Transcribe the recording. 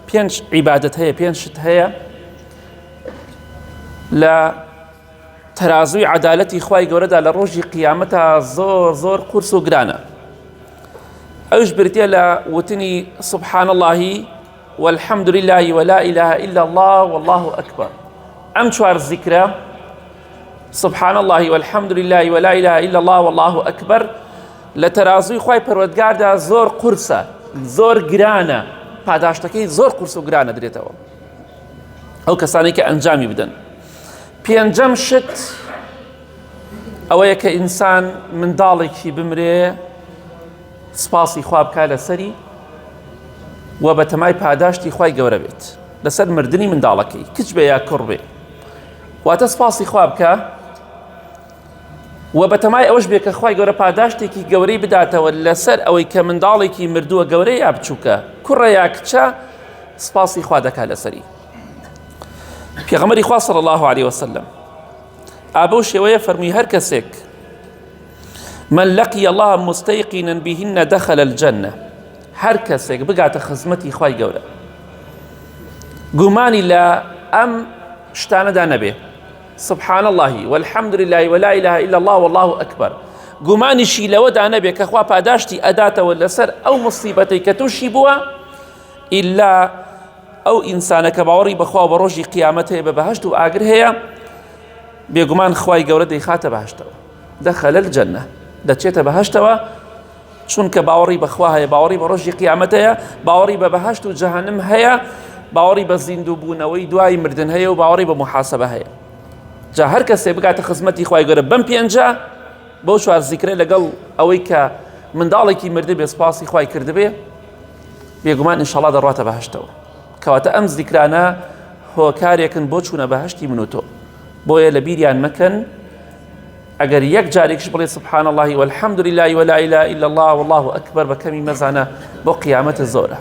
پێنج عیبادەت هەیە، پێنج شت هەیە لە تەرازووی عەدالەتی خوای گەورەدا لە ڕۆژی قیامەتە زۆر زۆر قورس و گرانە. ئەوش بریتە لە وتنی سبحان الله والحمد لله ولا إله إلا الله والله أكبر. ئەم چوار زیکرە سبحان الله والحمد لله ولا إله إلا الله والله أكبر لە تەرازووی خوای پەروەردگاردا زۆر قورسە، زۆر گرانە، پاداشتەکەی زۆر قورس و گرانە درێتەوە ئەو کەسانی کە ئەنجامی بدەن. پێنجەم شت ئەوەیە کە ئینسان منداڵێکی بمرێ سپاسی خوا بکا لەسەری و بە تەمای پاداشتی خوای گەورە بێت لەسەر مردنی منداڵەکەی، کچ بێ یا کوڕ بێ، واتە سپاسی خوا بکە و بە تەمای ئەوەش بێ کە خوای گەورە پاداشتێکی گەورەی بداتەوە لەسەر ئەوەی کە منداڵێکی مردووە گەورەی یا بچووکە، کوڕە یا کچە، سپاسی خوا دەکا لەسەری. پێغەمبەری خوا صلی الله عليه وسلم ئابە شێوەیە فەرمووی هەر کەسێک من لقي الله مستيقنا بهن دخل الجنة، هەر کەسێک بگاتە خزمەتی خوای گەورە گومانی لە ئەم شتانەدا نەبێ، سبحان الله والحمد لله ولا إله إلا الله والله أكبر، گومانیشی لەوەدا نەبێ کە خوا پاداشتی ئەداتەوە لەسەر ئەو مصیبەتەی کە تووشی بووە، ئیلا ئەو ئینسانە کە باوەڕی بەخوا و بە ڕۆژی قیامەت هەیە، بە بەهەشت و ئاگر هەیە، بێگومان خوای گەورە دەیخاتە بەهەشتەوە، دەخەلە الجەنە، دەچێتە بەهەشتەوە، چونکە باوەڕی بەخوا هەیە، باوەڕی بە ڕۆژی قیامەت هەیە، باوەڕی بە بەهەشت و جەهەنەم هەیە، باوەڕی بە زیندوو بوونەوەی دوای مردن هەیە و باوەڕی بە محاسبە هەیە. جا هەر کەسێ بگاتە خزمەتی خوای گەورە بەم پێنجە بەو چوار زیکرە لەگەڵ ئەوەی کە منداڵێکی مردە بێ سپاسی خوای کردبێ، بێگومان ئینشەڵڵا دەڕواتە بەهەشتەوە. کەواتە ئەم زیکرانە هۆکارێکن بۆ چوونە بەهەشتی من و تۆ، بۆیە لە بیریان مەکەن ئەگەر یەک جارێکش بڵێ سبحان الله والحمد لله ولا إله إلا الله والله أكبر بە کەمی مەزانە بۆ قیامەتە زۆرە.